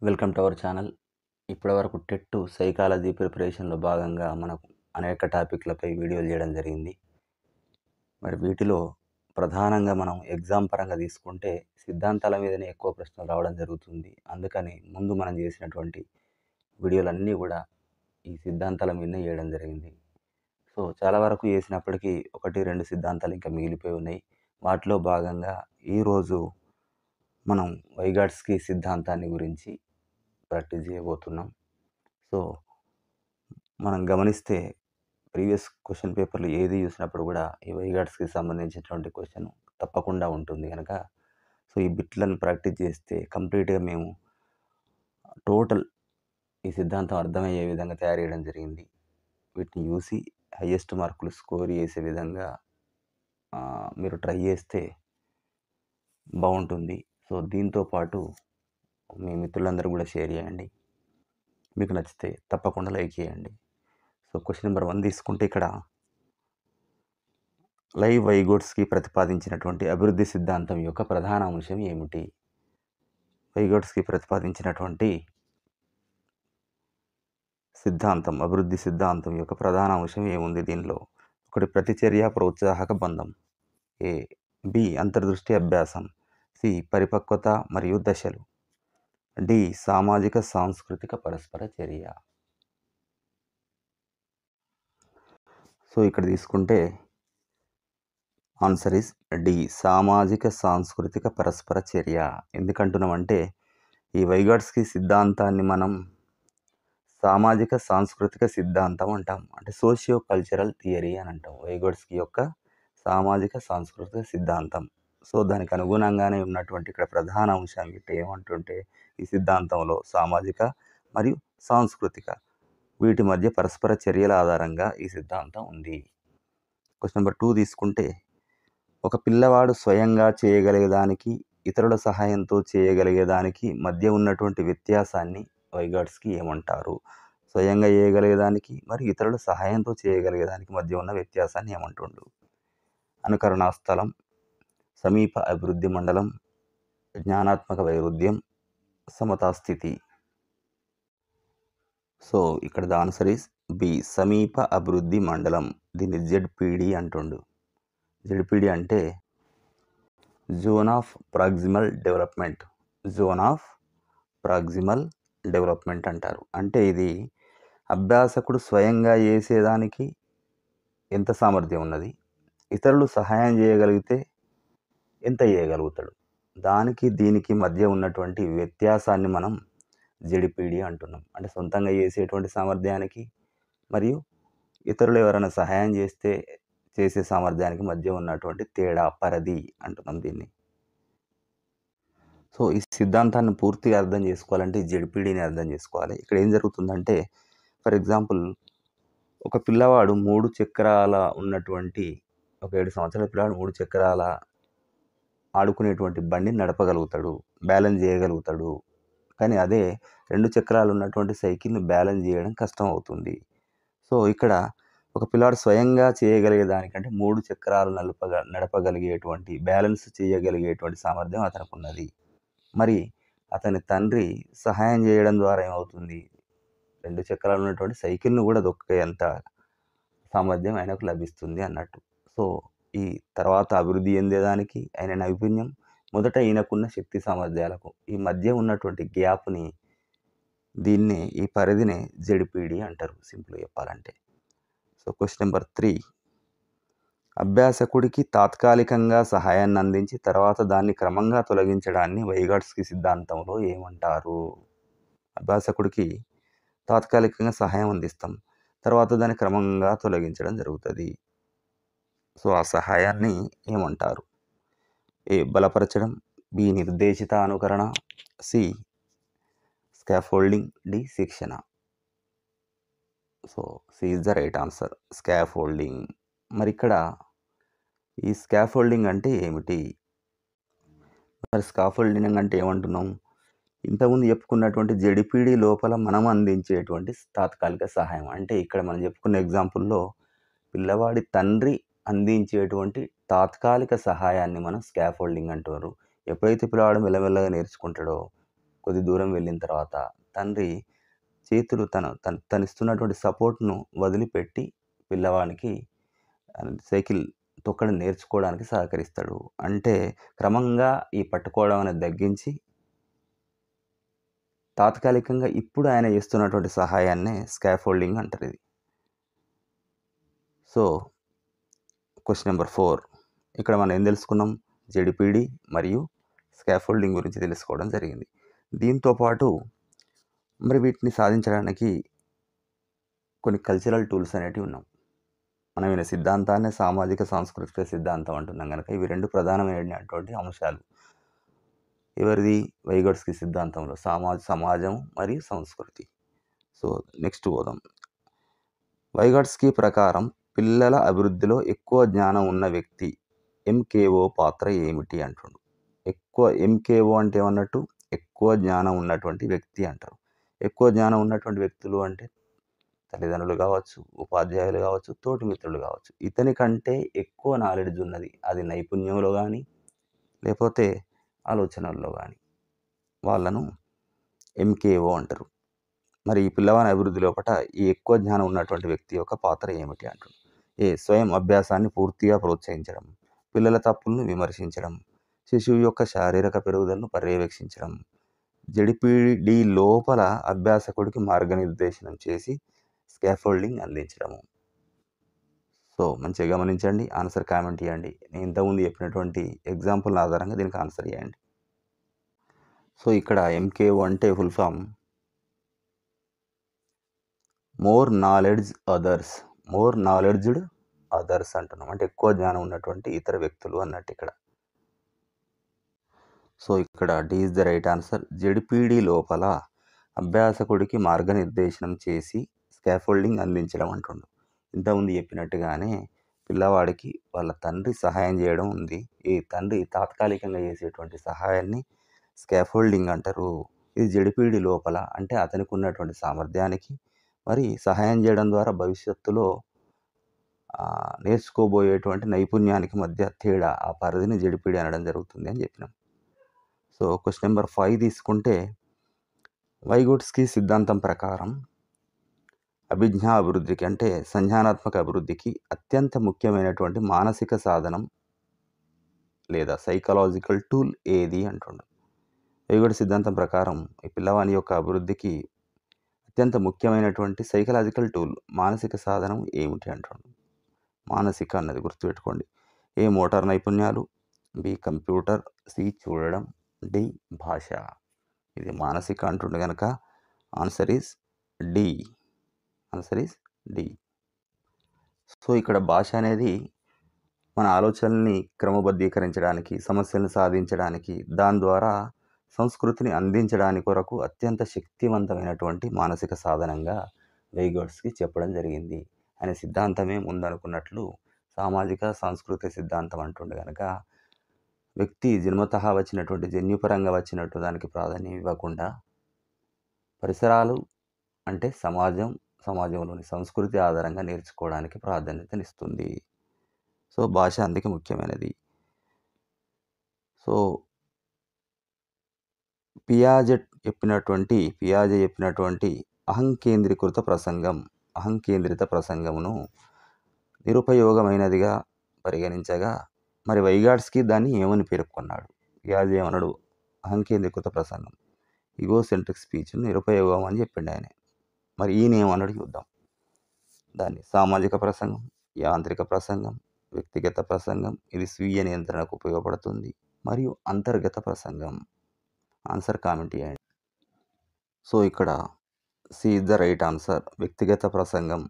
Welcome to our channel. ఇప్పటివరకు TET psychology ప్రిపరేషన్‌లో భాగంగా మనకు అనేక టాపిక్‌లపై వీడియోలు చేయడం జరిగింది. మరి వీటిలో ప్రధానంగా మనం ఎగ్జామ్ పరంగా తీసుకుంటే సిద్ధాంతాల మీదనే ఎక్కువ ప్రశ్నలు రావడం జరుగుతుంది. అందుకని ముందు మనం చేసినటువంటి వీడియోలన్నీ కూడా ఈ సిద్ధాంతాల మీదనే చేయడం జరిగింది. సో, చాలా వరకు చేసినప్పటికీ 1, 2 సిద్ధాంతాలు ఇంకా మిగిలిపోయి ఉన్నాయి. వాటిలో భాగంగా ఈరోజు మనం వైగాట్స్‌కి సిద్ధాంతాన్ని గురించి ప్రాక్టీస్ చేయబోతున్నాం. సో, మనం గమనిస్తే ప్రీవియస్ క్వెషన్ పేపర్‌లు ఏది చూసినప్పుడు కూడా ఈ వైగాట్స్‌కి సంబంధించినటువంటి క్వెషన్ తప్పకుండా ఉంటుంది గనక, సో, ఈ బిట్లను ప్రాక్టీస్ చేస్తే కంప్లీట్‌గా మేము టోటల్ ఈ సిద్ధాంతం అర్థమయ్యే విధంగా తయారు చేయడం జరిగింది. వీటిని చూసి హైయెస్ట్ మార్కులు స్కోర్ చేసే విధంగా మీరు ట్రై చేస్తే బావుంటుంది. సో, దీంతో పాటు మీ మిత్రులందరూ కూడా షేర్ చేయండి. మీకు నచ్చితే తప్పకుండా లైక్ చేయండి. సో, క్వెషన్ నెంబర్ 1 తీసుకుంటే ఇక్కడ లైవ్ వైగోట్స్కి ప్రతిపాదించినటువంటి అభివృద్ధి సిద్ధాంతం యొక్క ప్రధాన అంశం ఏమిటి? వైగోట్స్కి ప్రతిపాదించినటువంటి సిద్ధాంతం, అభివృద్ధి సిద్ధాంతం యొక్క ప్రధాన అంశం ఏముంది దీనిలో? ఒకటి ప్రతిచర్య ప్రోత్సాహక బంధం. ఏ. బి. అంతర్దృష్టి అభ్యాసం. సి. పరిపక్వత మరియు దశలు. డి. సామాజిక సాంస్కృతిక పరస్పర చర్య. సో, ఇక్కడ తీసుకుంటే ఆన్సర్ ఈస్ డి. సామాజిక సాంస్కృతిక పరస్పర చర్య. ఎందుకంటున్నామంటే ఈ వైగాట్స్కి సిద్ధాంతాన్ని మనం సామాజిక సాంస్కృతిక సిద్ధాంతం అంటాం. అంటే సోషియో కల్చరల్ థియరీ అని అంటాం. వైగోట్స్కి యొక్క సామాజిక సాంస్కృతిక సిద్ధాంతం. సో, దానికి అనుగుణంగానే ఉన్నటువంటి ఇక్కడ ప్రధాన అంశం గిట్ట ఏమంటుంటే ఈ సిద్ధాంతంలో సామాజిక మరియు సాంస్కృతిక వీటి మధ్య పరస్పర చర్యల ఆధారంగా ఈ సిద్ధాంతం ఉంది. క్వెషన్ నెంబర్ 2 తీసుకుంటే ఒక పిల్లవాడు స్వయంగా చేయగలిగేదానికి, ఇతరుల సహాయంతో చేయగలిగేదానికి మధ్య ఉన్నటువంటి వ్యత్యాసాన్ని వైగాట్స్కి ఏమంటారు? స్వయంగా చేయగలిగేదానికి మరియు ఇతరుల సహాయంతో చేయగలిగేదానికి మధ్య ఉన్న వ్యత్యాసాన్ని ఏమంటుండు? అనుకరణా స్థలం, సమీప అభివృద్ధి మండలం, జ్ఞానాత్మక వైరుధ్యం, సమతా స్థితి. సో, ఇక్కడ ద ఆన్సర్ ఈస్ బి. సమీప అభివృద్ధి మండలం. దీన్ని జెడ్పీడీ అంటుండు. జెడ్పీడీ అంటే zone of proximal development. Zone of proximal development అంటారు. అంటే ఇది అభ్యాసకుడు స్వయంగా చేసేదానికి ఎంత సామర్థ్యం ఉన్నది, ఇతరులు సహాయం చేయగలిగితే ఎంత చేయగలుగుతాడు, దానికి దీనికి మధ్య ఉన్నటువంటి వ్యత్యాసాన్ని మనం జెడ్పీడీ అంటున్నాం. అంటే సొంతంగా చేసేటువంటి సామర్థ్యానికి మరియు ఇతరులు ఎవరైనా సహాయం చేస్తే చేసే సామర్థ్యానికి మధ్య ఉన్నటువంటి తేడా, పరిధి అంటున్నాం దీన్ని. సో, ఈ సిద్ధాంతాన్ని పూర్తిగా అర్థం చేసుకోవాలంటే ఈ జెడ్పీడీని అర్థం చేసుకోవాలి. ఇక్కడ ఏం జరుగుతుందంటే ఫర్ ఎగ్జాంపుల్ ఒక పిల్లవాడు 3 చక్రాల ఉన్నటువంటి ఒక 7 సంవత్సరాల పిల్లవాడు 3 చక్రాల ఆడుకునేటువంటి బండిని నడపగలుగుతాడు, బ్యాలెన్స్ చేయగలుగుతాడు. కానీ అదే 2 చక్రాలు ఉన్నటువంటి సైకిల్‌ని బ్యాలెన్స్ చేయడం కష్టం అవుతుంది. సో, ఇక్కడ ఒక పిల్లాడు స్వయంగా చేయగలిగే దానికంటే 3 చక్రాలు నడపగలిగేటువంటి, బ్యాలెన్స్ చేయగలిగేటువంటి సామర్థ్యం అతనికున్నది. మరి అతని తండ్రి సహాయం చేయడం ద్వారా ఏమవుతుంది? 2 చక్రాలు ఉన్నటువంటి సైకిల్‌ను కూడా దొక్కేంత సామర్థ్యం ఆయనకు లభిస్తుంది అన్నట్టు. సో, ఈ తర్వాత అభివృద్ధి చెందేదానికి ఆయన నైపుణ్యం, మొదట ఈయనకున్న శక్తి సామర్థ్యాలకు ఈ మధ్య ఉన్నటువంటి గ్యాప్‌ని దీన్నే ఈ పరిధినే జెడ్పీడీ అంటారు సింపుల్‌గా చెప్పాలంటే. సో, క్వెషన్ నెంబర్ 3 అభ్యాసకుడికి తాత్కాలికంగా సహాయాన్ని అందించి తర్వాత దాన్ని క్రమంగా తొలగించడాన్ని వైగాట్స్కి సిద్ధాంతంలో ఏమంటారు? అభ్యాసకుడికి తాత్కాలికంగా సహాయం అందిస్తాం, తర్వాత దాన్ని క్రమంగా తొలగించడం జరుగుతుంది. సో, ఆ సహాయాన్ని ఏమంటారు? ఏ. బలపరచడం, బి. నిర్దేశిత అనుకరణ, సి. Scaffolding, D. శిక్షణ. So, C is the right answer, scaffolding. మరి ఇక్కడ ఈ స్కాఫోల్డింగ్ అంటే ఏమిటి? మరి స్కాఫోల్డింగ్ అంటే ఏమంటున్నాం? ఇంతకుముందు చెప్పుకున్నటువంటి జెడ్పీడీ లోపల మనం అందించేటువంటి తాత్కాలిక సహాయం. అంటే ఇక్కడ మనం చెప్పుకున్న ఎగ్జాంపుల్‌లో పిల్లవాడి తండ్రి అందించేటువంటి తాత్కాలిక సహాయాన్ని మనం స్కాఫోల్డింగ్ అంటారు. ఎప్పుడైతే పిల్లవాడు మెల్లమెల్లగా నేర్చుకుంటాడో కొద్ది దూరం వెళ్ళిన తర్వాత తండ్రి చేతులు తనిస్తున్నటువంటి సపోర్ట్‌ను వదిలిపెట్టి పిల్లవానికి సైకిల్ తొక్కడం నేర్చుకోవడానికి సహకరిస్తాడు. అంటే క్రమంగా ఈ పట్టుకోవడం అనేది తగ్గించి తాత్కాలికంగా ఇప్పుడు ఆయన చేస్తున్నటువంటి సహాయాన్నే స్కాఫోల్డింగ్ అంటారిది. సో, క్వెషన్ నంబర్ 4 ఇక్కడ మనం ఏం తెలుసుకున్నాం? జెడిపిడి మరియు స్కాఫోల్డింగ్ గురించి తెలుసుకోవడం జరిగింది. దీంతో పాటు మరి వీటిని సాధించడానికి కొన్ని కల్చరల్ టూల్స్ అనేటివి ఉన్నాం. మనం వినే సిద్ధాంతాన్నే సామాజిక సాంస్కృతిక సిద్ధాంతం అంటున్నాం గనక ఇవి 2 ప్రధానమైనటువంటి అంశాలు. ఎవరిది? వైగోట్స్కీ సిద్ధాంతంలో సమాజం మరియు సంస్కృతి. సో, నెక్స్ట్ పోదాం. వైగోట్స్కీ ప్రకారం పిల్లల అభివృద్ధిలో ఎక్కువ జ్ఞానం ఉన్న వ్యక్తి ఎంకేఓ పాత్ర ఏమిటి అంటుండు. ఎక్కువ ఎంకేఓ అంటే ఏమన్నట్టు? ఎక్కువ జ్ఞానం ఉన్నటువంటి వ్యక్తి అంటారు. ఎక్కువ జ్ఞానం ఉన్నటువంటి వ్యక్తులు అంటే తల్లిదండ్రులు కావచ్చు, ఉపాధ్యాయులు కావచ్చు, తోటి మిత్రులు కావచ్చు. ఇతని కంటే ఎక్కువ నాలెడ్జ్ ఉన్నది. అది నైపుణ్యంలో గానీ, లేకపోతే ఆలోచనల్లో గానీ వాళ్ళను ఎంకేఓ అంటారు. మరి ఈ పిల్లవాని అభివృద్ధి లోపట ఈ ఎక్కువ జ్ఞానం ఉన్నటువంటి వ్యక్తి యొక్క పాత్ర ఏమిటి అంటారు. స్వయం అభ్యాసాన్ని పూర్తిగా ప్రోత్సహించడం, పిల్లల తప్పులను విమర్శించడం, శిశువు యొక్క శారీరక పెరుగుదలను పర్యవేక్షించడం, జెడిపిడి లోపల అభ్యాసకుడికి మార్గనిర్దేశనం చేసి స్కాఫోల్డింగ్ అందించడము. సో, మంచిగా గమనించండి. ఆన్సర్ కామెంట్ చేయండి. నేను ఇంతకుముందు చెప్పినటువంటి ఎగ్జాంపుల్ ఆధారంగా దీనికి ఆన్సర్ చేయండి. సో, ఇక్కడ ఎంకేఓ అంటే full form more knowledge knowledgeable others అంటున్నాం. అంటే ఎక్కువ జ్ఞానం ఉన్నటువంటి ఇతర వ్యక్తులు అన్నట్టు ఇక్కడ. సో, ఇక్కడ D is the right answer. ZPD లోపల అభ్యాసకుడికి మార్గనిర్దేశనం చేసి స్కాఫోల్డింగ్ అందించడం అంటుండు. ఇంతకుముందు చెప్పినట్టుగానే పిల్లవాడికి వాళ్ళ తండ్రి సహాయం చేయడం ఉంది. ఈ తండ్రి తాత్కాలికంగా చేసేటువంటి సహాయాన్ని స్కాఫోల్డింగ్ అంటారు. ఇది జెడిపిడి లోపల అంటే అతనికి ఉన్నటువంటి సామర్థ్యానికి మరి సహాయం చేయడం ద్వారా భవిష్యత్తులో నేర్చుకోబోయేటువంటి నైపుణ్యానికి మధ్య తేడా, ఆ పరిధిని జెడిపిడి అనడం జరుగుతుంది అని చెప్పినాం. సో, క్వెషన్ నెంబర్ 5 తీసుకుంటే వైగోట్స్కీ సిద్ధాంతం ప్రకారం అభిజ్ఞా అభివృద్ధికి అంటే సంజ్ఞానాత్మక అభివృద్ధికి అత్యంత ముఖ్యమైనటువంటి మానసిక సాధనం లేదా సైకలాజికల్ టూల్ ఏది అంటుండు. వైగోట్స్ సిద్ధాంతం ప్రకారం ఈ పిల్లవాని యొక్క అభివృద్ధికి అత్యంత ముఖ్యమైనటువంటి సైకలాజికల్ టూల్ మానసిక సాధనం ఏమిటి అంటుండు. మానసిక అన్నది గుర్తుపెట్టుకోండి. ఏ మోటార్ నైపుణ్యాలు, బి కంప్యూటర్, సి చూడడం, డి భాష. ఇది మానసిక అంటుండే కనుక ఆన్సర్ ఈస్ డి. సో, ఇక్కడ భాష అనేది మన ఆలోచనల్ని క్రమబద్ధీకరించడానికి, సమస్యలను సాధించడానికి, దాని ద్వారా సంస్కృతిని అందించడానికి కొరకు అత్యంత శక్తివంతమైనటువంటి మానసిక సాధనంగా వైగోట్స్కీ చెప్పడం జరిగింది. ఆయన సిద్ధాంతమే ముందనుకున్నట్లు సామాజిక సాంస్కృతిక సిద్ధాంతం అంటుండే కనుక వ్యక్తి జన్మతః వచ్చినటువంటి జన్యుపరంగా వచ్చినట్టు దానికి ప్రాధాన్యం ఇవ్వకుండా పరిసరాలు అంటే సమాజంలోని సంస్కృతి ఆధారంగా నేర్చుకోవడానికి ప్రాధాన్యతనిస్తుంది. సో, భాష అందుకే ముఖ్యమైనది. సో, పియాజే చెప్పినటువంటి అహంకేంద్రిత ప్రసంగమును నిరుపయోగమైనదిగా పరిగణించగా మరి వైగాట్స్కీ దాన్ని ఏమని పేర్కొన్నాడు? పియాజే ఏమన్నాడు? అహంకేంద్రీకృత ప్రసంగం, ఈగోసెంట్రిక్ స్పీచ్ను నిరుపయోగం అని చెప్పిండు ఆయన. మరి ఈయన ఏమన్నాడు చూద్దాం. దాన్ని సామాజిక ప్రసంగం, యాంత్రిక ప్రసంగం, వ్యక్తిగత ప్రసంగం, ఇది స్వీయ నియంత్రణకు ఉపయోగపడుతుంది, మరియు అంతర్గత ప్రసంగం. ఆన్సర్ కామెంట్ చేయండి. సో, ఇక్కడ C is the right answer. వ్యక్తిగత ప్రసంగం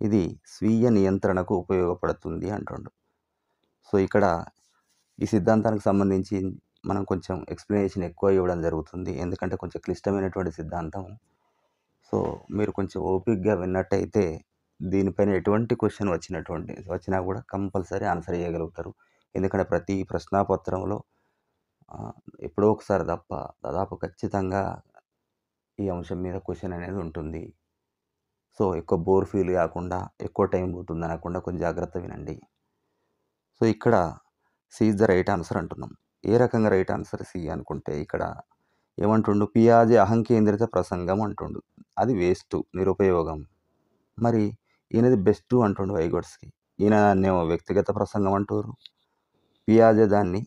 ఇది స్వీయ నియంత్రణకు ఉపయోగపడుతుంది అంటుండు. సో, ఇక్కడ ఈ సిద్ధాంతానికి సంబంధించి మనం కొంచెం ఎక్స్ప్లెనేషన్ ఎక్కువ ఇవ్వడం జరుగుతుంది. ఎందుకంటే కొంచెం క్లిష్టమైనటువంటి సిద్ధాంతం. సో, మీరు కొంచెం ఓపికగా విన్నట్టయితే దీనిపైన ఎటువంటి క్వశ్చన్ వచ్చినా కూడా కంపల్సరీ ఆన్సర్ చేయగలుగుతారు. ఎందుకంటే ప్రతి ప్రశ్నాపత్రంలో ఎప్పుడో ఒకసారి తప్ప దాదాపు ఖచ్చితంగా ఈ అంశం మీద క్వశ్చన్ అనేది ఉంటుంది. సో, ఎక్కువ బోర్ ఫీల్ కాకుండా, ఎక్కువ టైం పోతుంది అనకుండా కొంచెం జాగ్రత్త వినండి. సో, ఇక్కడ C is the right answer అంటున్నాం. ఏ రకంగా రైట్ ఆన్సర్ సి అనుకుంటే ఇక్కడ ఏమంటుండు? పియాజే అహంకేంద్రిత ప్రసంగం అంటుండు. అది వేస్టు, నిరుపయోగం. మరి ఈయనది బెస్టు అంటుండు వైగొట్స్‌కి. ఈయననేమో వ్యక్తిగత ప్రసంగం అంటుర్రు. పియాజే దాన్ని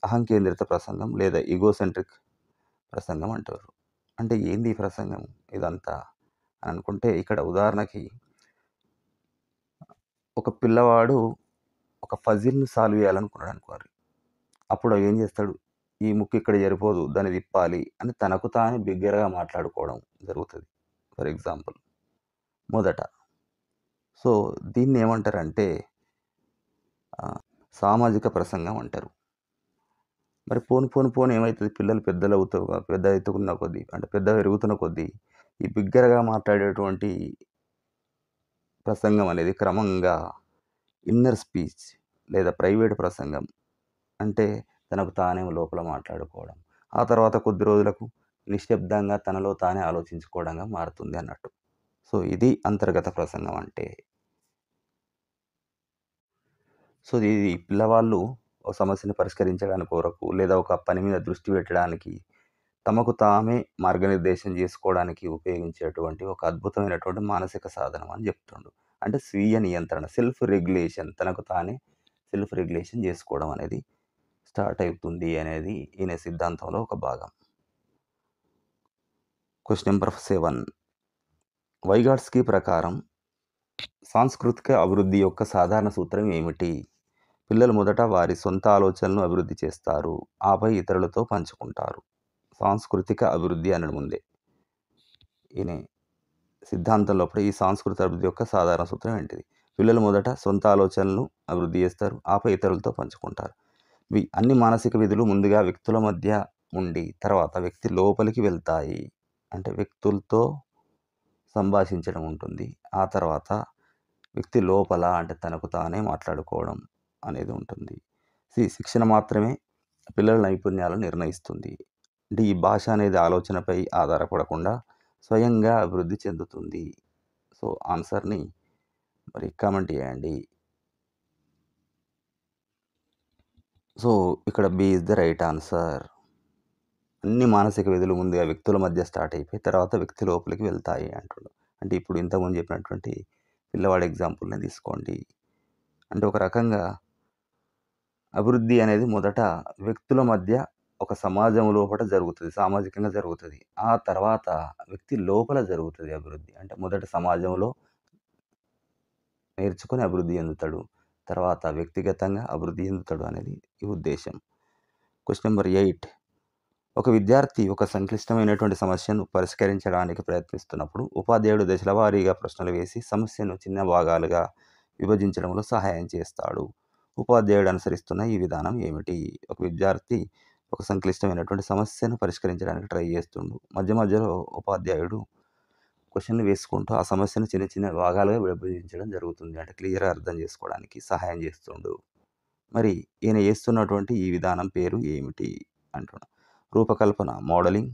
అహంకేంద్రిత ప్రసంగం లేదా ఈగోసెంట్రిక్ ప్రసంగం అంటారు. అంటే ఏంది ఈ ప్రసంగం ఇదంతా అని అనుకుంటే, ఇక్కడ ఉదాహరణకి ఒక పిల్లవాడు ఒక పజిల్‌ని సాల్వ్ చేయాలనుకున్నాడు అనుకోరి. అప్పుడు ఏం చేస్తాడు? ఈ ముక్కు ఇక్కడ సరిపోదు, దాన్ని తిప్పాలి అని తనకు తానే బిగ్గరగా మాట్లాడుకోవడం జరుగుతది. ఫర్ ఎగ్జాంపుల్ మొదట. సో, దీన్నేమంటారంటే సామాజిక ప్రసంగం అంటారు. మరి పోను ఏమైతది? పిల్లలు పెద్ద ఎత్తుకున్న కొద్దీ, అంటే పెద్దగా పెరుగుతున్న కొద్దీ, ఈ బిగ్గరగా మాట్లాడేటువంటి ప్రసంగం అనేది క్రమంగా ఇన్నర్ స్పీచ్ లేదా ప్రైవేట్ ప్రసంగం, అంటే తనకు తానే లోపల మాట్లాడుకోవడం. ఆ తర్వాత కొద్ది రోజులకు నిశ్శబ్దంగా తనలో తానే ఆలోచించుకోవడంగా మారుతుంది అన్నట్టు. సో, ఇది అంతర్గత ప్రసంగం అంటే. సో, ఇది పిల్లవాళ్ళు ఒక సమస్యను పరిష్కరించడానికి కొరకు, లేదా ఒక పని మీద దృష్టి పెట్టడానికి, తమకు తామే మార్గనిర్దేశం చేసుకోవడానికి ఉపయోగించేటువంటి ఒక అద్భుతమైనటువంటి మానసిక సాధనం అని చెప్తుండు. అంటే స్వీయ నియంత్రణ, సెల్ఫ్ రెగ్యులేషన్, తనకు తానే సెల్ఫ్ రెగ్యులేషన్ చేసుకోవడం అనేది స్టార్ట్ అవుతుంది అనేది ఈయన సిద్ధాంతంలో ఒక భాగం. Question number 7. వైగాట్స్కీ ప్రకారం సాంస్కృతిక అభివృద్ధి యొక్క సాధారణ సూత్రం ఏమిటి? పిల్లలు మొదట వారి సొంత ఆలోచనలను అభివృద్ధి చేస్తారు, ఆపై ఇతరులతో పంచుకుంటారు. సాంస్కృతిక అభివృద్ధి అనడం ముందే ఈయన సిద్ధాంతం లోపల ఈ సాంస్కృతిక అభివృద్ధి యొక్క సాధారణ సూత్రం ఏంటిది? పిల్లలు మొదట సొంత ఆలోచనలను అభివృద్ధి చేస్తారు, ఆపై ఇతరులతో పంచుకుంటారు. అన్ని మానసిక విధులు ముందుగా వ్యక్తుల మధ్య ఉండి తర్వాత వ్యక్తి లోపలికి వెళ్తాయి. అంటే వ్యక్తులతో సంభాషించడం ఉంటుంది. ఆ తర్వాత వ్యక్తి లోపల, అంటే తనకు తానే మాట్లాడుకోవడం అనేది ఉంటుంది. శిక్షణ మాత్రమే పిల్లల నైపుణ్యాలను నిర్ణయిస్తుంది. అంటే ఈ భాష అనేది ఆలోచనపై ఆధారపడకుండా స్వయంగా అభివృద్ధి చెందుతుంది. సో, ఆన్సర్‌ని మరి కామెంట్ చేయండి. సో, ఇక్కడ B is the right answer. అన్ని మానసిక విధులు ముందుగా వ్యక్తుల మధ్య స్టార్ట్ అయిపోయి తర్వాత వ్యక్తి లోపలికి వెళ్తాయి అంటుండు. అంటే ఇప్పుడు ఇంతకుముందు చెప్పినటువంటి పిల్లవాడి ఎగ్జాంపుల్‌నే తీసుకోండి. అంటే ఒక రకంగా అభివృద్ధి అనేది మొదట వ్యక్తుల మధ్య ఒక సమాజం లోపట జరుగుతది. సామాజికంగా జరుగుతది. ఆ తర్వాత వ్యక్తి లోపల జరుగుతది అభివృద్ధి. అంటే మొదట సమాజంలో నేర్చుకొని అభివృద్ధి చెందుతాడు. తర్వాత వ్యక్తిగతంగా అభివృద్ధి చెందుతాడు అనేది ఈ ఉద్దేశ్యం. Question number 8. ఒక విద్యార్థి ఒక సంక్లిష్టమైనటువంటి సమస్యను పరిష్కరించడానికి ప్రయత్నిస్తున్నప్పుడు ఉపాధ్యాయుడు దశల వారీగా ప్రశ్నలు వేసి సమస్యను చిన్న భాగాలుగా విభజించడంలో సహాయం చేస్తాడు. ఉపాధ్యాయుడు అనుసరిస్తున్న ఈ విధానం ఏమిటి? ఒక విద్యార్థి ఒక సంక్లిష్టమైనటువంటి సమస్యను పరిష్కరించడానికి ట్రై చేస్తుండు. మధ్య మధ్యలో ఉపాధ్యాయుడు క్వెషన్‌లు వేసుకుంటూ ఆ సమస్యను చిన్న చిన్న భాగాలుగా విభజించడం జరుగుతుంది. అంటే క్లియర్‌గా అర్థం చేసుకోవడానికి సహాయం చేస్తుండు. మరి ఈయన చేస్తున్నటువంటి ఈ విధానం పేరు ఏమిటి అంటున్నా? రూపకల్పన, మోడలింగ్,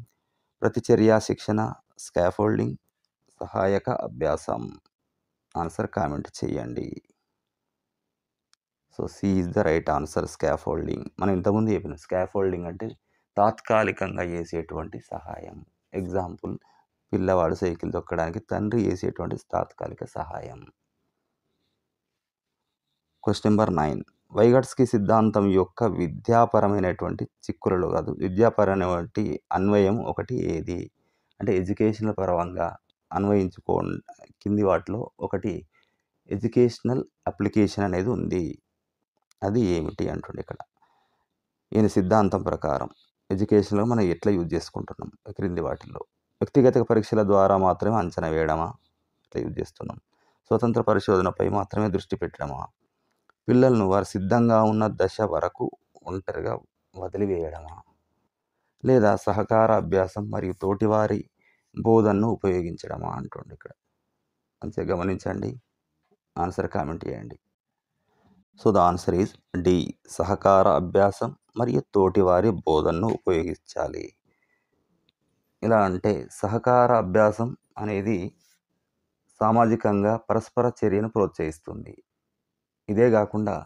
ప్రతిచర్య శిక్షణ, స్కాఫోల్డింగ్, సహాయక అభ్యాసం. ఆన్సర్ కామెంట్ చేయండి. So, C is the right answer, scaffolding. మనం ఇంతకుముందు చెప్పినాం స్కాఫోల్డింగ్ అంటే తాత్కాలికంగా చేసేటువంటి సహాయం. ఎగ్జాంపుల్, పిల్లవాడు సైకిల్ తొక్కడానికి తండ్రి చేసేటువంటి తాత్కాలిక సహాయం. Question number 9. వైగాట్స్కీ సిద్ధాంతం యొక్క విద్యాపరమైనటువంటి చిక్కులలో కాదు, విద్యాపరమైనటువంటి అన్వయం ఒకటి ఏది? అంటే ఎడ్యుకేషనల్ పరంగా కింది వాటిలో ఒకటి ఎడ్యుకేషనల్ అప్లికేషన్ అనేది ఉంది. అది ఏమిటి అంటుండే ఇక్కడ. ఈయన సిద్ధాంతం ప్రకారం ఎడ్యుకేషన్‌లో మనం ఎట్లా యూజ్ చేసుకుంటున్నాం? క్రింది వాటిల్లో వ్యక్తిగత పరీక్షల ద్వారా మాత్రమే అంచనా వేయడమా? ఎట్లా యూజ్ చేస్తున్నాం? స్వతంత్ర పరిశోధనపై మాత్రమే దృష్టి పెట్టడమా? పిల్లలను వారు సిద్ధంగా ఉన్న దశ వరకు ఒంటరిగా వదిలివేయడమా? లేదా సహకార అభ్యాసం మరియు తోటివారి బోధనను ఉపయోగించడమా అంటుండు ఇక్కడ. మంచిగా గమనించండి. ఆన్సర్ కామెంట్ చేయండి. So, the answer is D. సహకార అభ్యాసం మరియు తోటివారి బోధనను ఉపయోగించాలి. ఎలా అంటే సహకార అభ్యాసం అనేది సామాజికంగా పరస్పర చర్యను ప్రోత్సహిస్తుంది. ఇదే గాకుండా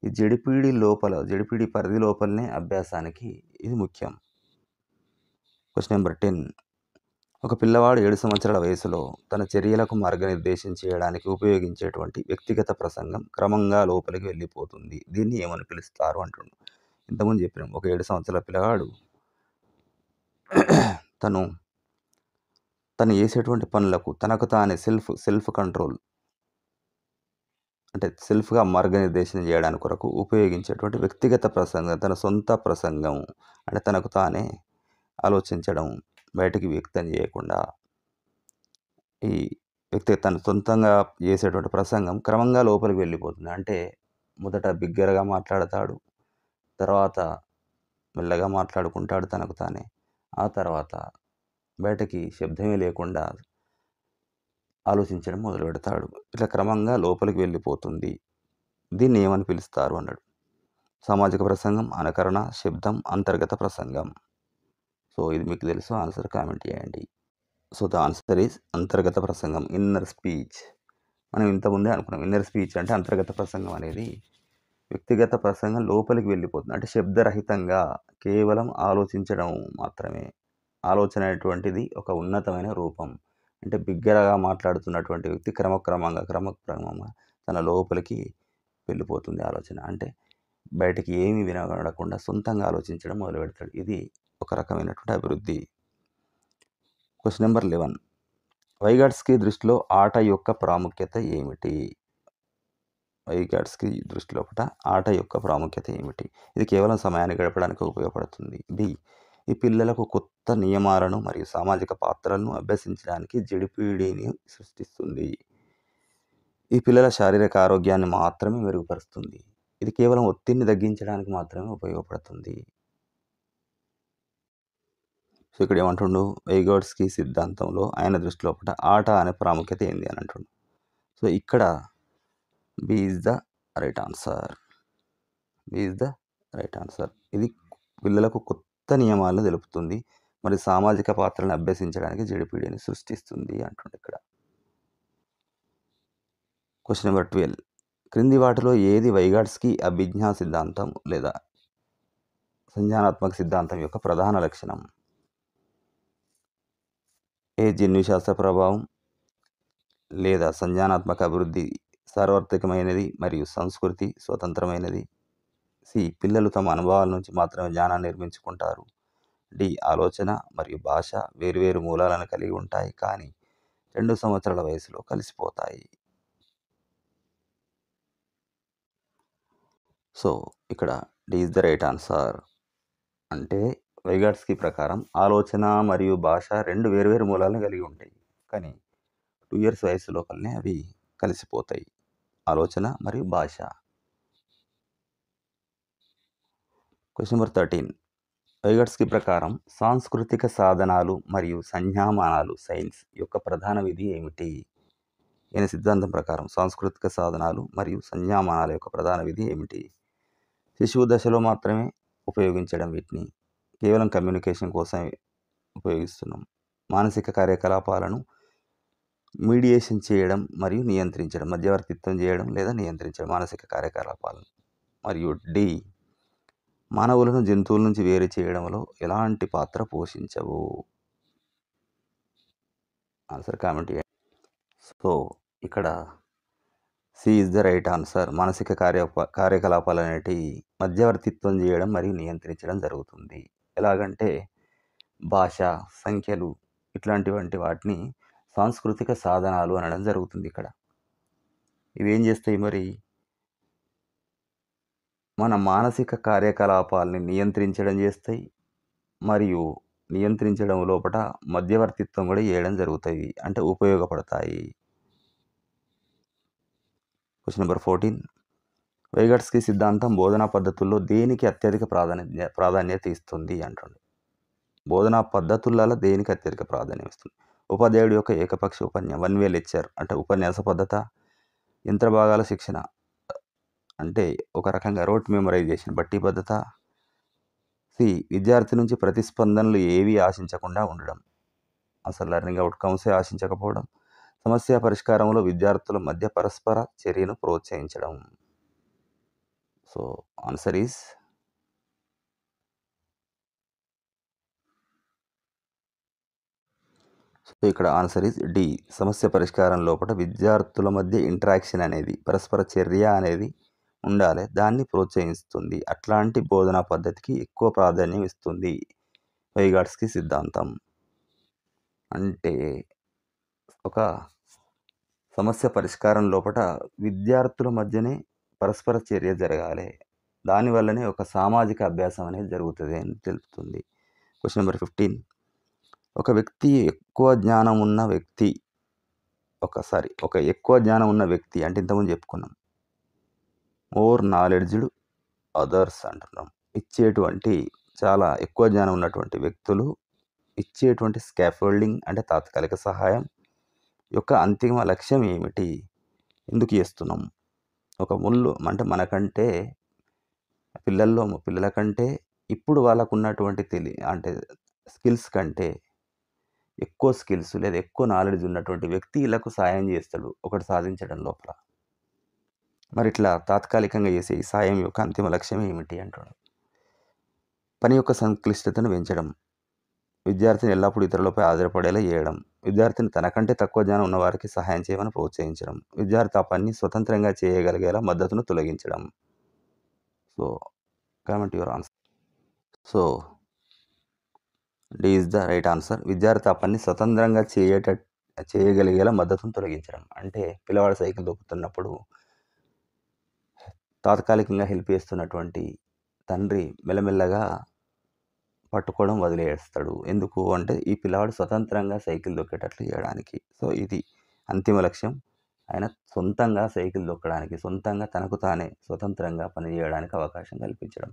ఈ జెడిపిడి పరిధి లోపలనే అభ్యాసానికి ఇది ముఖ్యం. Question number 10. ఒక పిల్లవాడు 7 సంవత్సరాల వయసులో తన చర్యలకు మార్గనిర్దేశం చేయడానికి ఉపయోగించేటువంటి వ్యక్తిగత ప్రసంగం క్రమంగా లోపలికి వెళ్ళిపోతుంది. దీన్ని ఏమని పిలుస్తారు అంటుండు. ఇంతకుముందు చెప్పినాం, ఒక 7 సంవత్సరాల పిల్లవాడు తను చేసేటువంటి పనులకు తనకు తానే సెల్ఫ్ కంట్రోల్, అంటే సెల్ఫ్గా మార్గనిర్దేశం చేయడానికి కొరకు ఉపయోగించేటువంటి వ్యక్తిగత ప్రసంగం, తన సొంత ప్రసంగం, అంటే తనకు తానే ఆలోచించడం, బయటికి వ్యక్తం చేయకుండా ఈ వ్యక్తి తను సొంతంగా చేసేటువంటి ప్రసంగం క్రమంగా లోపలికి వెళ్ళిపోతుంది. అంటే మొదట బిగ్గరగా మాట్లాడతాడు, తర్వాత మెల్లగా మాట్లాడుకుంటాడు తనకు తానే, ఆ తర్వాత బయటకి శబ్దమే లేకుండా ఆలోచించడం మొదలు పెడతాడు. ఇట్లా క్రమంగా లోపలికి వెళ్ళిపోతుంది. దీన్ని ఏమని పిలుస్తారు అన్నాడు. సామాజిక ప్రసంగం, అనుకరణ, శబ్దం, అంతర్గత ప్రసంగం. సో ఇది మీకు తెలుసు, ఆన్సర్ కామెంట్ చేయండి. సో ద ఆన్సర్ ఈజ్ అంతర్గత ప్రసంగం, ఇన్నర్ స్పీచ్. మనం ఇంతకుముందే అనుకున్నాం, ఇన్నర్ స్పీచ్ అంటే అంతర్గత ప్రసంగం అనేది వ్యక్తిగత ప్రసంగం లోపలికి వెళ్ళిపోతుంది. అంటే శబ్దరహితంగా కేవలం ఆలోచించడం మాత్రమే. ఆలోచన అనేటువంటిది ఒక ఉన్నతమైన రూపం. అంటే బిగ్గరగా మాట్లాడుతున్నటువంటి వ్యక్తి క్రమక్రమంగా తన లోపలికి వెళ్ళిపోతుంది ఆలోచన. అంటే బయటికి ఏమీ వినబడకుండా సొంతంగా ఆలోచించడం మొదలు పెడతాడు. ఇది ఒక రకమైనటువంటి అభివృద్ధి. Question number 11. వైగాట్స్కి దృష్టిలో ఆట యొక్క ప్రాముఖ్యత ఏమిటి? వైగాట్స్కి దృష్టిలో ఆట యొక్క ప్రాముఖ్యత ఏమిటి? ఇది కేవలం సమయాన్ని గడపడానికి ఉపయోగపడుతుంది. బి. ఈ పిల్లలకు కొత్త నియమాలను మరియు సామాజిక పాత్రలను అభ్యసించడానికి జడిపిడిని సృష్టిస్తుంది. ఈ పిల్లల శారీరక ఆరోగ్యాన్ని మాత్రమే మెరుగుపరుస్తుంది. ఇది కేవలం ఒత్తిడిని తగ్గించడానికి మాత్రమే ఉపయోగపడుతుంది. సో ఇక్కడ ఏమంటుండు, వైగాట్స్కి సిద్ధాంతంలో ఆయన దృష్టిలో ఆట అనే ప్రాముఖ్యత ఏంది అని అంటుండు. సో ఇక్కడ B is the right answer. B is the right answer. ఇది పిల్లలకు కొత్త నియమాలను తెలుపుతుంది, మరి సామాజిక పాత్రలను అభ్యసించడానికి జడిపిడిని సృష్టిస్తుంది అంటుండే ఇక్కడ. Question number 12. క్రింది వాటిలో ఏది వైగాట్స్కి అభిజ్ఞా సిద్ధాంతం లేదా సంజ్ఞానాత్మక సిద్ధాంతం యొక్క ప్రధాన లక్షణం? ఏ. జన్యుశాస్త్ర ప్రభావం, లేదా సంజ్ఞానాత్మక అభివృద్ధి సార్వత్రికమైనది మరియు సంస్కృతి స్వతంత్రమైనది. సి. పిల్లలు తమ అనుభవాల నుంచి మాత్రమే జ్ఞానాన్ని నిర్మించుకుంటారు. డి. ఆలోచన మరియు భాష వేరువేరు మూలాలను కలిగి ఉంటాయి, కానీ 2 సంవత్సరాల వయసులో కలిసిపోతాయి. సో ఇక్కడ D is the right answer. అంటే వైగాట్స్కి ప్రకారం ఆలోచన మరియు భాష 2 వేరువేరు మూలాలను కలిగి ఉంటాయి, కానీ 2 years వయసు లోపలనే అవి కలిసిపోతాయి, ఆలోచన మరియు భాష. Question number 13. వైగాట్స్కి ప్రకారం సాంస్కృతిక సాధనాలు మరియు సంజ్ఞామానాలు సైన్స్ యొక్క ప్రధాన విధి ఏమిటి? ఈయన సిద్ధాంతం ప్రకారం సాంస్కృతిక సాధనాలు మరియు సంజ్ఞామానాల యొక్క ప్రధాన విధి ఏమిటి? శిశువు దశలో మాత్రమే ఉపయోగించడం, వీటిని కేవలం కమ్యూనికేషన్ కోసం ఉపయోగిస్తున్నాం. మానసిక కార్యకలాపాలను మీడియేషన్ చేయడం మరియు నియంత్రించడం, మధ్యవర్తిత్వం చేయడం లేదా నియంత్రించడం మానసిక కార్యకలాపాలను. మరియు డి. మానవులను జంతువుల నుంచి వేరు చేయడంలో ఎలాంటి పాత్ర పోషించవు. ఆన్సర్ కామెంట్ చేయండి. సో ఇక్కడ C is the right answer. మానసిక కార్యకలాపాలు అనేటివి మధ్యవర్తిత్వం చేయడం మరియు నియంత్రించడం జరుగుతుంది. ఎలాగంటే భాష, సంఖ్యలు ఇట్లాంటివంటి వాటిని సాంస్కృతిక సాధనాలు అనడం జరుగుతుంది. ఇక్కడ ఇవి ఏం చేస్తాయి, మరి మన మానసిక కార్యకలాపాలని నియంత్రించడం చేస్తాయి, మరియు నియంత్రించడం లోపల మధ్యవర్తిత్వం కూడా చేయడం జరుగుతాయి, అంటే ఉపయోగపడతాయి. Question number 14. వైగాట్స్కి సిద్ధాంతం బోధనా పద్ధతుల్లో దేనికి అత్యధిక ప్రాధాన్యత ఇస్తుంది అంటుంది. బోధనా పద్ధతులలో దేనికి అత్యధిక ప్రాధాన్యం ఇస్తుంది? ఉపాధ్యాయుడి యొక్క ఏకపక్ష వన్ వే లెక్చర్ అంటే ఉపన్యాస పద్ధత, యంత్ర భాగాల శిక్షణ అంటే ఒక రకంగా రోట్ మెమరైజేషన్ బట్టి పద్ధత, సి. విద్యార్థి నుంచి ప్రతిస్పందనలు ఏవి ఆశించకుండా ఉండడం, అసలు లెర్నింగ్ అవుట్కమ్సే ఆశించకపోవడం, సమస్య పరిష్కారంలో విద్యార్థుల మధ్య పరస్పర చర్యను ప్రోత్సహించడం. సో ఆన్సర్ ఈజ్ సో ఇక్కడ ఆన్సర్ ఈజ్ డి. సమస్య పరిష్కారం లోపల విద్యార్థుల మధ్య ఇంటరాక్షన్ అనేది, పరస్పర చర్య అనేది ఉండాలి. దాన్ని ప్రోత్సహిస్తుంది. అట్లాంటి బోధనా పద్ధతికి ఎక్కువ ప్రాధాన్యం ఇస్తుంది వైగాట్స్కి సిద్ధాంతం. అంటే ఒక సమస్య పరిష్కారం లోపల విద్యార్థుల మధ్యనే పరస్పర చర్య జరగాలి. దానివల్లనే ఒక సామాజిక అభ్యాసం అనేది జరుగుతుంది అని తెలుపుతుంది. Question number 15. ఒక ఎక్కువ జ్ఞానం ఉన్న వ్యక్తి అంటే ఇంతకుముందు చెప్పుకున్నాం, మోర్ నాలెడ్జ్డ్ అదర్స్ అంటున్నాం. చాలా ఎక్కువ జ్ఞానం ఉన్నటువంటి వ్యక్తులు ఇచ్చేటువంటి స్కాఫోల్డింగ్ అంటే తాత్కాలిక సహాయం యొక్క అంతిమ లక్ష్యం ఏమిటి? ఎందుకు చేస్తున్నాం? ఒక ముళ్ళు అంటే మనకంటే పిల్లల కంటే ఇప్పుడు వాళ్ళకు ఉన్నటువంటి స్కిల్స్ కంటే ఎక్కువ స్కిల్స్ లేదా ఎక్కువ నాలెడ్జ్ ఉన్నటువంటి వ్యక్తి వీళ్ళకు సాయం చేస్తాడు ఒకటి సాధించడం లోపల. మరి ఇట్లా తాత్కాలికంగా చేసే ఈ సాయం యొక్క అంతిమ లక్ష్యం ఏమిటి అంటాడు. పని యొక్క సంక్లిష్టతను పెంచడం, విద్యార్థిని ఎల్లప్పుడూ ఇతరులపై ఆధారపడేలా చేయడం, విద్యార్థిని తనకంటే తక్కువ జ్ఞానం ఉన్నవారికి సహాయం చేయమని ప్రోత్సహించడం, విద్యార్థి ఆ పని స్వతంత్రంగా చేయగలిగేలా మద్దతును తొలగించడం. So comment your answer. So D is the right answer. విద్యార్థి ఆ పని స్వతంత్రంగా చేయగలిగేలా మద్దతును తొలగించడం. అంటే పిల్లవాడు సైకిల్ దొక్కుతున్నప్పుడు తాత్కాలికంగా హెల్ప్ చేస్తున్నటువంటి తండ్రి మెల్లమెల్లగా పట్టుకోవడం వదిలేస్తాడు. ఎందుకు అంటే ఈ పిల్లవాడు స్వతంత్రంగా సైకిల్ దొక్కేటట్లు చేయడానికి. సో ఇది అంతిమ లక్ష్యం. ఆయన సొంతంగా సైకిల్ దొక్కడానికి, సొంతంగా తనకు తానే స్వతంత్రంగా పనిచేయడానికి అవకాశం కల్పించడం.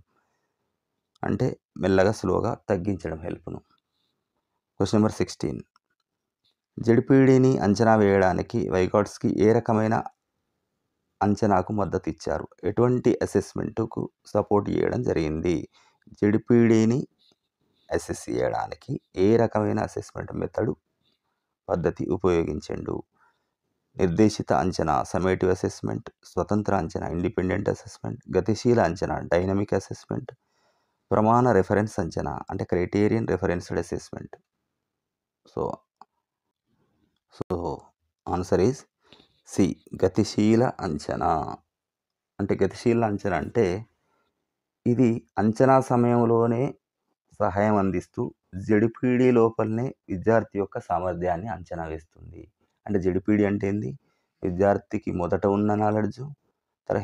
అంటే మెల్లగా స్లోగా తగ్గించడం హెల్ప్ను. Question number 16. జెడ్పీడీని అంచనా వేయడానికి వైగాట్స్కి ఏ రకమైన అంచనాకు మద్దతు ఇచ్చారు? ఎటువంటి అసెస్మెంట్కు సపోర్ట్ చేయడం జరిగింది? జెడ్పీడీని అసెస్ చేయడానికి ఏ రకమైన అసెస్మెంట్ మెథడ్ పద్ధతి ఉపయోగించండు? నిర్దేశిత అంచనా సమ్మేటివ్ అసెస్మెంట్, స్వతంత్ర అంచనా ఇండిపెండెంట్ అసెస్మెంట్, గతిశీల అంచనా డైనమిక్ అసెస్మెంట్, ప్రమాణ రెఫరెన్స్ అంచనా అంటే criterion referenced assessment. So answer is C, గతిశీల అంచనా. గతిశీల అంచనా అంటే ఇది అంచనా సమయంలోనే సహాయం అందిస్తూ జెడ్పీడీ లోపలనే విద్యార్థి యొక్క సామర్థ్యాన్ని అంచనా వేస్తుంది. జెడ్పీడీ అంటే ఏంది? విద్యార్థికి మొదట ఉన్న నాలెడ్జ్,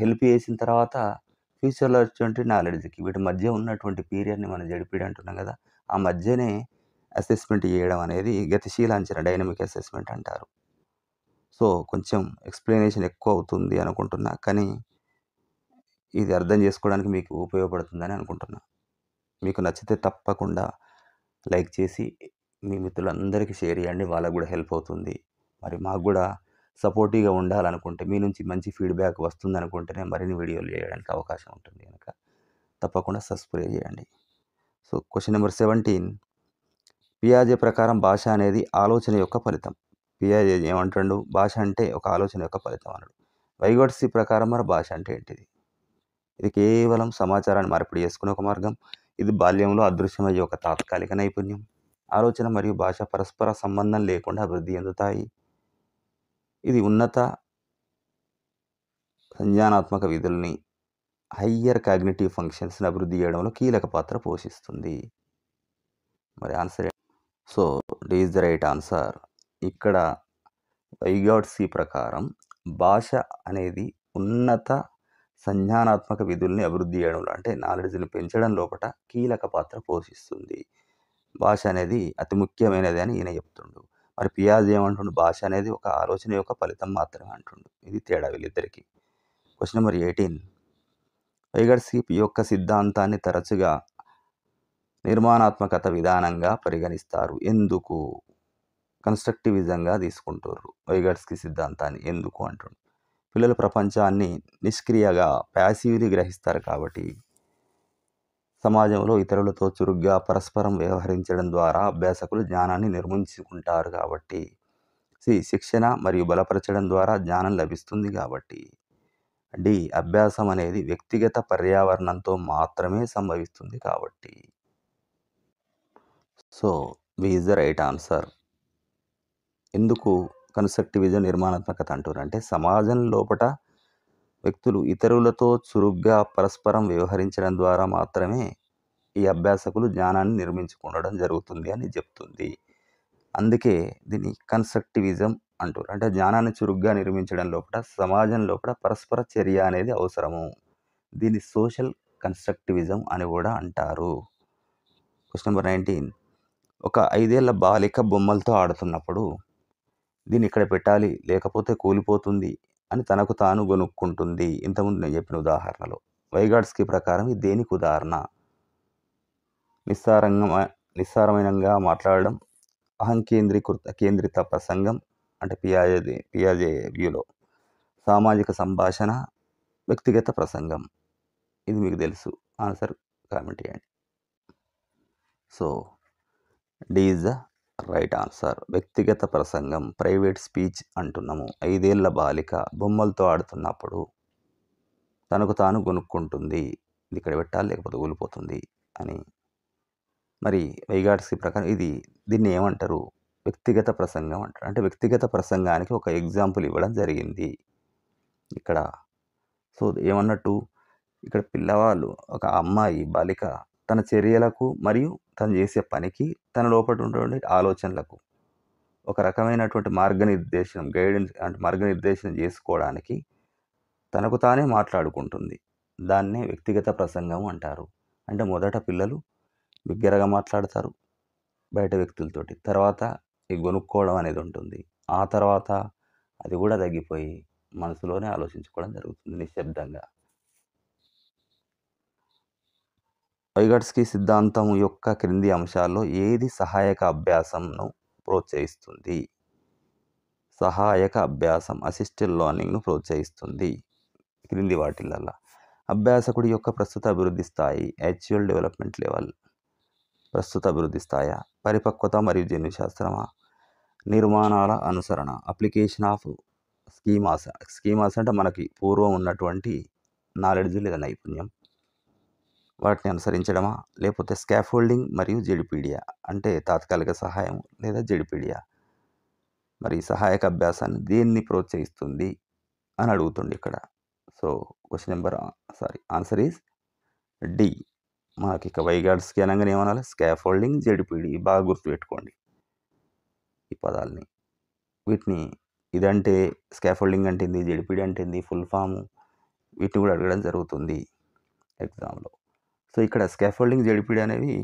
హెల్ప్ చేసిన తర్వాత ఫ్యూచర్లో వచ్చేటువంటి నాలెడ్జ్కి వీటి మధ్య ఉన్నటువంటి పీరియడ్ని మనం జెడ్పీడీ అంటున్నాం కదా, ఆ మధ్యనే అసెస్మెంట్ చేయడం అనేది గతిశీల అంచనా డైనమిక్ అసెస్మెంట్ అంటారు. సో కొంచెం ఎక్స్ప్లెనేషన్ ఎక్కువ అవుతుంది అనుకుంటున్నా, కానీ ఇది అర్థం చేసుకోవడానికి మీకు ఉపయోగపడుతుందని అనుకుంటున్నా. మీకు నచ్చితే తప్పకుండా లైక్ చేసి మీ మిత్రులందరికీ షేర్ చేయండి. వాళ్ళకు కూడా హెల్ప్ అవుతుంది. మరి మాకు కూడా సపోర్టివ్గా ఉండాలనుకుంటే, మీ నుంచి మంచి ఫీడ్బ్యాక్ వస్తుందనుకుంటేనే మరిన్ని వీడియోలు చేయడానికి అవకాశం ఉంటుంది కనుక తప్పకుండా సబ్స్క్రైబ్ చేయండి. So question number 17. పియాజే ప్రకారం భాష అనేది ఆలోచన యొక్క ఫలితం. పియాజే ఏమంటాడు? భాష అంటే ఒక ఆలోచన యొక్క ఫలితం అన్నాడు. వైగోట్స్కీ ప్రకారం మరి భాష అంటే ఏంటిది? ఇది కేవలం సమాచారాన్ని మార్పిడి చేసుకునే ఒక మార్గం. ఇది బాల్యంలో అదృశ్యమయ్యే ఒక తాత్కాలిక నైపుణ్యం. ఆలోచన మరియు భాష పరస్పర సంబంధం లేకుండా అభివృద్ధి చెందుతాయి. ఇది ఉన్నత సంజ్ఞానాత్మక విధుల్ని, హయ్యర్ కాగ్నిటివ్ ఫంక్షన్స్ని అభివృద్ధి చేయడంలో కీలక పాత్ర పోషిస్తుంది. మరి answer so D is the right answer. ఇక్కడ వైగాట్స్కీ ప్రకారం భాష అనేది ఉన్నత సంజ్ఞానాత్మక విధుల్ని అభివృద్ధి చేయడంలో అంటే నాలెడ్జ్ని పెంచడం లోపల కీలక పాత్ర పోషిస్తుంది. భాష అనేది అతి ముఖ్యమైనది అని ఈయన చెప్తుండు. మరి పియాజే ఏమంటుండు? భాష అనేది ఒక ఆలోచన యొక్క ఫలితం మాత్రమే అంటుండు. ఇది తేడా వీళ్ళిద్దరికి. Question number 18. వైగాట్స్కీ యొక్క సిద్ధాంతాన్ని తరచుగా నిర్మాణాత్మకత విధానంగా పరిగణిస్తారు. ఎందుకు? కన్స్ట్రక్టివిజంగా తీసుకుంటారు వైగాట్స్కీ సిద్ధాంతాన్ని. ఎందుకు అంటుండు? పిల్లలు ప్రపంచాన్ని నిష్క్రియగా ప్యాసివ్లీ గ్రహిస్తారు కాబట్టి, సమాజంలో ఇతరులతో చురుగ్గా పరస్పరం వ్యవహరించడం ద్వారా అభ్యాసకులు జ్ఞానాన్ని నిర్మించుకుంటారు కాబట్టి, శిక్షణ మరియు బలపరచడం ద్వారా జ్ఞానం లభిస్తుంది కాబట్టి, డి అభ్యాసం అనేది వ్యక్తిగత పర్యావరణంతో మాత్రమే సంభవిస్తుంది కాబట్టి. So B is the right answer. ఎందుకు కన్స్ట్రక్టివిజం నిర్మాణాత్మకత అంటారు అంటే సమాజం లోపట వ్యక్తులు ఇతరులతో చురుగ్గా పరస్పరం వ్యవహరించడం ద్వారా మాత్రమే ఈ అభ్యాసకులు జ్ఞానాన్ని నిర్మించుకోవడం జరుగుతుంది అని చెప్తుంది. అందుకే దీన్ని కన్స్ట్రక్టివిజం అంటారు. అంటే జ్ఞానాన్ని చురుగ్గా నిర్మించడం లోపల సమాజం లోపల పరస్పర చర్య అనేది అవసరము. దీన్ని సోషల్ కన్స్ట్రక్టివిజం అని కూడా అంటారు. Question number 19. ఒక 5 ఏళ్ల బాలిక బొమ్మలతో ఆడుతున్నప్పుడు దీన్ని ఇక్కడ పెట్టాలి లేకపోతే కూలిపోతుంది అని తనకు తాను గొనుక్కుంటుంది. ఇంతకుముందు నేను చెప్పిన ఉదాహరణలో వైగాట్స్కి ప్రకారం ఇది దేనికి ఉదాహరణ? నిస్సారమైనంగా మాట్లాడడం, కేంద్రిత ప్రసంగం అంటే పియాజే వ్యూలో సామాజిక సంభాషణ, వ్యక్తిగత ప్రసంగం. ఇది మీకు తెలుసు. ఆన్సర్ కామెంట్ చేయండి. So D is the right answer. వ్యక్తిగత ప్రసంగం, ప్రైవేట్ స్పీచ్ అంటున్నాము. 5 ఏళ్ల బాలిక బొమ్మలతో ఆడుతున్నప్పుడు తనకు తాను గొనుక్కుంటుంది, ఇది ఇక్కడ పెట్టాలి లేకపోతే కూలిపోతుంది అని. మరి వైగాట్స్కి ప్రకారం దీన్ని ఏమంటారు? వ్యక్తిగత ప్రసంగం అంటారు. అంటే వ్యక్తిగత ప్రసంగానికి ఒక ఎగ్జాంపుల్ ఇవ్వడం జరిగింది ఇక్కడ. సో ఏమన్నట్టు ఇక్కడ పిల్లవాళ్ళు, ఒక అమ్మాయి బాలిక తన చర్యలకు మరియు తను చేసే పనికి తన లోపల ఉన్నటువంటి ఆలోచనలకు ఒక రకమైనటువంటి గైడెన్స్ అంటే మార్గనిర్దేశం చేసుకోవడానికి తనకు తానే మాట్లాడుకుంటుంది. దాన్నే వ్యక్తిగత ప్రసంగం అంటారు. అంటే మొదట పిల్లలు బిగ్గరగా మాట్లాడతారు బయట వ్యక్తులతోటి, తర్వాత ఈ గొనుక్కోవడం అనేది ఉంటుంది. ఆ తర్వాత అది కూడా తగ్గిపోయి మనసులోనే ఆలోచించుకోవడం జరుగుతుంది నిశ్శబ్దంగా. వైగాట్స్కి సిద్ధాంతం యొక్క క్రింది అంశాల్లో ఏది సహాయక అభ్యాసంను ప్రోత్సహిస్తుంది? సహాయక అభ్యాసం, అసిస్టెడ్ లెర్నింగ్ను ప్రోత్సహిస్తుంది క్రింది వాటిలల్లా. అభ్యాసకుడి యొక్క ప్రస్తుత అభివృద్ధి స్థాయి, యాక్చువల్ డెవలప్మెంట్ లెవెల్, ప్రస్తుత అభివృద్ధి స్థాయి, పరిపక్వత మరియు జన్యుశాస్త్రమా, నిర్మాణాల అనుసరణ, అప్లికేషన్ ఆఫ్ స్కీమాస్ అంటే మనకి పూర్వం ఉన్నటువంటి నాలెడ్జ్ లేదా నైపుణ్యం, వాటిని అనుసరించడమా, లేకపోతే స్కాఫోల్డింగ్ మరియు జెడిపీడియా అంటే తాత్కాలిక సహాయం లేదా జెడిపీడియా. మరి సహాయక అభ్యాసాన్ని దేన్ని ప్రోత్సహిస్తుంది అని అడుగుతుంది ఇక్కడ. So answer is D. మనకి ఇక వైగాట్స్కి అనగానే ఏమనాలి? Scaffolding, ZPD. బాగా గుర్తుపెట్టుకోండి ఈ పదాలని. వీటిని ఇదంటే స్కాఫోల్డింగ్ అంటే ఏంది, జెడిపీడి అంటే ఏంది, ఫుల్ ఫాము, వీటిని కూడా అడగడం జరుగుతుంది ఎగ్జామ్లో. సో ఇక్కడ స్కాఫోల్డింగ్, జెడిపీడి అనేవి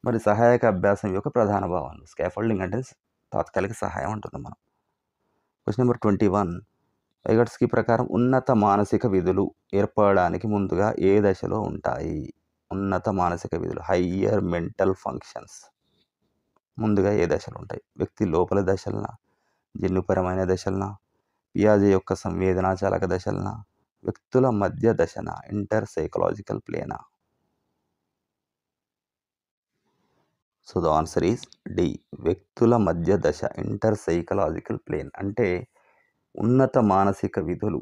మరి సహాయక అభ్యాసం యొక్క ప్రధాన భావనలు. స్కాఫోల్డింగ్ అంటే తాత్కాలిక సహాయం అంటున్నాం మనం. Question number 21. వైగాట్స్కి ప్రకారం ఉన్నత మానసిక విధులు ఏర్పడడానికి ముందుగా ఏ దశలో ఉంటాయి? ఉన్నత మానసిక విధులు, హయ్యర్ మెంటల్ ఫంక్షన్స్ ముందుగా ఏ దశలు ఉంటాయి? వ్యక్తి లోపల దశలన, జన్యుపరమైన దశలన, పియాజే యొక్క సంవేదనాచాలక దశలన, వ్యక్తుల మధ్య దశన, ఇంటర్ సైకలాజికల్ ప్లేనా? So the answer is D. వ్యక్తుల మధ్య దశ, ఇంటర్ సైకలాజికల్ ప్లేన్. అంటే ఉన్నత మానసిక విధులు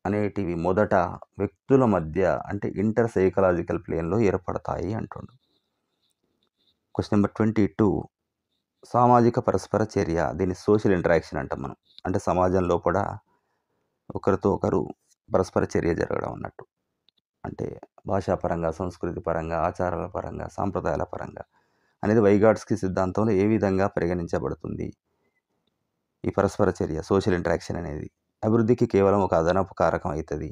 అనేటివి మొదట వ్యక్తుల మధ్య అంటే ఇంటర్ సైకలాజికల్ ప్లేన్లో ఏర్పడతాయి అంటుండు. Question number 22. సామాజిక పరస్పర చర్య, దీన్ని సోషల్ ఇంటరాక్షన్ అంటాం మనం. అంటే సమాజంలో కూడా ఒకరితో ఒకరు పరస్పర చర్య జరగడం అన్నట్టు. అంటే భాషాపరంగా, సంస్కృతి పరంగా, ఆచారాల పరంగా, సాంప్రదాయాల పరంగా అనేది వైగాట్స్కి సిద్ధాంతంలో ఏ విధంగా పరిగణించబడుతుంది? ఈ పరస్పర చర్య, సోషల్ ఇంటరాక్షన్ అనేది అభివృద్ధికి కేవలం ఒక అదనపు కారకం అవుతుంది.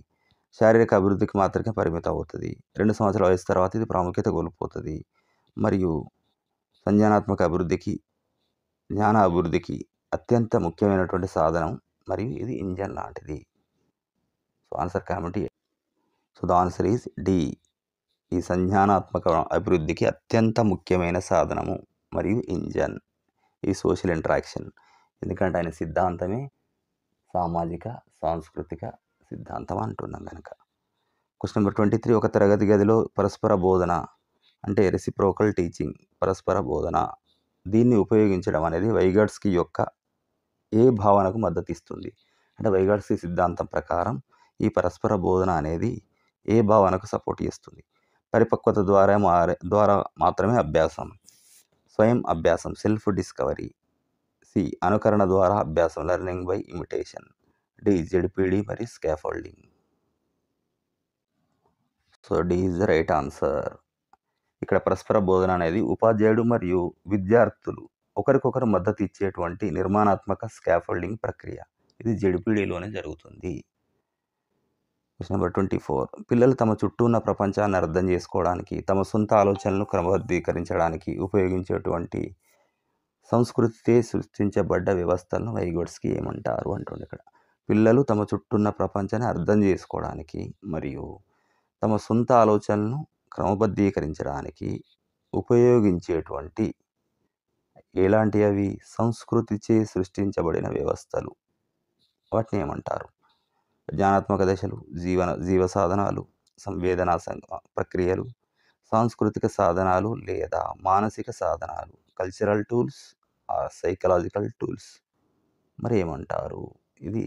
శారీరక అభివృద్ధికి మాత్రమే పరిమితం అవుతుంది. 2 సంవత్సరాల వయసు తర్వాత ఇది ప్రాముఖ్యత కోల్పోతుంది. మరియు సంజ్ఞానాత్మక అభివృద్ధికి, జ్ఞాన అభివృద్ధికి అత్యంత ముఖ్యమైనటువంటి సాధనం మరియు ఇది ఇంజన్ లాంటిది. So answer comment. So the answer is D. ఈ సంజ్ఞానాత్మక అభివృద్ధికి అత్యంత ముఖ్యమైన సాధనము మరియు ఇంజన్ ఈ సోషల్ ఇంటరాక్షన్. ఎందుకంటే ఆయన సిద్ధాంతమే సామాజిక సాంస్కృతిక సిద్ధాంతం అంటున్నాం కనుక. Question number 23. ఒక తరగతి గదిలో పరస్పర బోధన అంటే రెసిప్రోకల్ టీచింగ్, పరస్పర బోధన, దీన్ని ఉపయోగించడం అనేది వైగాట్స్కి యొక్క ఏ భావనకు మద్దతు ఇస్తుంది? అంటే వైగాట్స్కి సిద్ధాంతం ప్రకారం ఈ పరస్పర బోధన అనేది ఏ భావనకు సపోర్ట్ చేస్తుంది? పరిపక్వత ద్వారా మాత్రమే అభ్యాసం, స్వయం అభ్యాసం, సెల్ఫ్ డిస్కవరీ, సి అనుకరణ ద్వారా అభ్యాసం, learning by imitation. D ZPD మరియు scaffolding. So D is the right answer. ఇక్కడ పరస్పర బోధన అనేది ఉపాధ్యాయుడు మరియు విద్యార్థులు ఒకరికొకరు మద్దతు ఇచ్చేటువంటి నిర్మాణాత్మక స్కాఫోల్డింగ్ ప్రక్రియ. ఇది జెడ్పీడీలోనే జరుగుతుంది. Question number 24. పిల్లలు తమ చుట్టూ ఉన్న ప్రపంచాన్ని అర్థం చేసుకోవడానికి, తమ సొంత ఆలోచనలను క్రమబద్ధీకరించడానికి ఉపయోగించేటువంటి సంస్కృతితో సృష్టించబడ్డ వ్యవస్థలను వైగోట్స్కి ఏమంటారు అంటుంది ఇక్కడ. పిల్లలు తమ చుట్టూ ఉన్న ప్రపంచాన్ని అర్థం చేసుకోవడానికి మరియు తమ సొంత ఆలోచనలను క్రమబద్ధీకరించడానికి ఉపయోగించేటువంటి ఎలాంటి అవి సంస్కృతిచే సృష్టించబడిన వ్యవస్థలు, వాటిని ఏమంటారు? జ్ఞానాత్మక దశలు, జీవ సాధనాలు, సంవేదనా ప్రక్రియలు, సాంస్కృతిక సాధనాలు లేదా మానసిక సాధనాలు, cultural tools or psychological tools. మరి ఏమంటారు ఇది?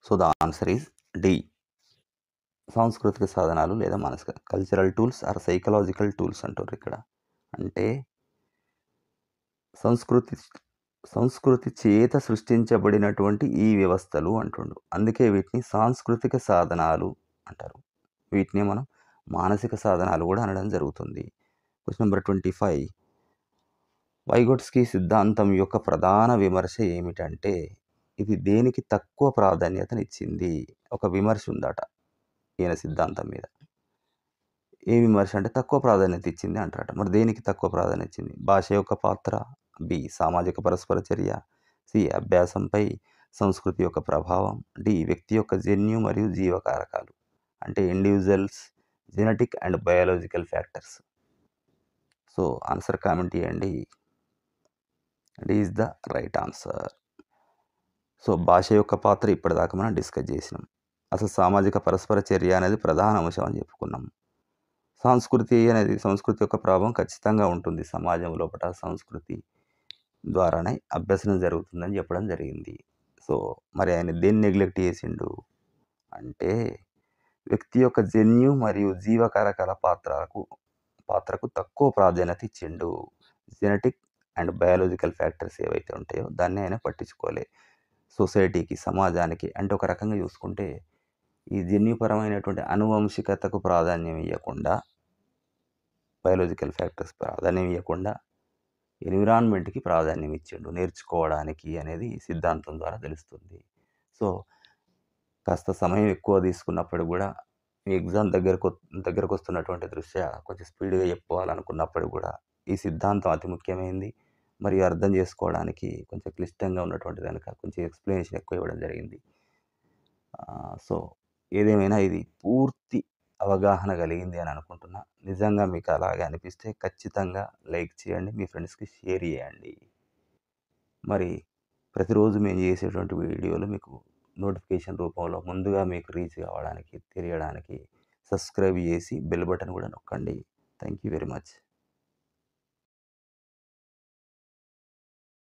So the answer is D, సాంస్కృతిక సాధనాలు లేదా మానసిక, cultural tools or psychological tools అంటారు ఇక్కడ. అంటే సంస్కృతి చేత సృష్టించబడినటువంటి ఈ వ్యవస్థలు అంటుండు. అందుకే వీటిని సాంస్కృతిక సాధనాలు అంటారు. వీటిని మనం మానసిక సాధనాలు కూడా అనడం జరుగుతుంది. Question number 25. వైగోట్స్కీ సిద్ధాంతం యొక్క ప్రధాన విమర్శ ఏమిటంటే, ఇది దేనికి తక్కువ ప్రాధాన్యతనిచ్చింది? ఒక విమర్శ ఉందట ఈయన సిద్ధాంతం మీద. ఏ విమర్శ అంటే తక్కువ ప్రాధాన్యత ఇచ్చింది అంటారట. మరి దేనికి తక్కువ ప్రాధాన్యత ఇచ్చింది? భాష యొక్క పాత్ర, బి సామాజిక పరస్పర చర్య, సి అభ్యాసంపై సంస్కృతి యొక్క ప్రభావం, డి వ్యక్తి యొక్క జన్యు మరియు జీవకారకాలు, అంటే individuals genetic and biological factors. So answer comment చేయండి. D is the right answer. So భాష యొక్క పాత్ర ఇప్పటిదాకా మనం డిస్కస్ చేసినాం. అసలు సామాజిక పరస్పర చర్య అనేది ప్రధాన అంశం అని చెప్పుకున్నాం. సంస్కృతి యొక్క ప్రభావం ఖచ్చితంగా ఉంటుంది. సమాజం లోపల సంస్కృతి ద్వారానే అభ్యసనం జరుగుతుందని చెప్పడం జరిగింది. సో మరి ఆయన దేన్ని నెగ్లెక్ట్ చేసిండు అంటే, వ్యక్తి యొక్క జన్యు మరియు జీవకారకాల పాత్రకు తక్కువ ప్రాధాన్యత ఇచ్చిండు. జెనెటిక్ అండ్ బయాలజికల్ ఫ్యాక్టర్స్ ఏవైతే ఉంటాయో దాన్ని ఆయన పట్టించుకోలే. సొసైటీకి, సమాజానికి అంటే ఒక రకంగా చూసుకుంటే ఈ జన్యుపరమైనటువంటి అనువంశికతకు ప్రాధాన్యం ఇవ్వకుండా, బయాలజికల్ ఫ్యాక్టర్స్ ప్రాధాన్యం ఇవ్వకుండా ఎన్విరాన్మెంట్కి ప్రాధాన్యం ఇచ్చిండు నేర్చుకోవడానికి అనేది సిద్ధాంతం ద్వారా తెలుస్తుంది. సో కాస్త సమయం ఎక్కువ తీసుకున్నప్పుడు కూడా, మీ ఎగ్జామ్ దగ్గరకు వస్తున్నటువంటి దృష్ట్యా కొంచెం స్పీడ్గా చెప్పుకోవాలనుకున్నప్పుడు కూడా ఈ సిద్ధాంతం అతి ముఖ్యమైనది మరియు అర్థం చేసుకోవడానికి కొంచెం క్లిష్టంగా ఉన్నటువంటి కనుక కొంచెం ఎక్స్ప్లెనేషన్ ఎక్కువ ఇవ్వడం జరిగింది. సో ఏదేమైనా ఇది పూర్తి అవగాహన కలిగింది అని అనుకుంటున్నా. నిజంగా మీకు అలాగే అనిపిస్తే ఖచ్చితంగా లైక్ చేయండి, మీ ఫ్రెండ్స్కి షేర్ చేయండి. మరి ప్రతిరోజు మేము చేసేటువంటి వీడియోలు మీకు నోటిఫికేషన్ రూపంలో ముందుగా మీకు రీచ్ కావడానికి, తెలియడానికి సబ్స్క్రైబ్ చేసి బెల్ బటన్ కూడా నొక్కండి. Thank you very much.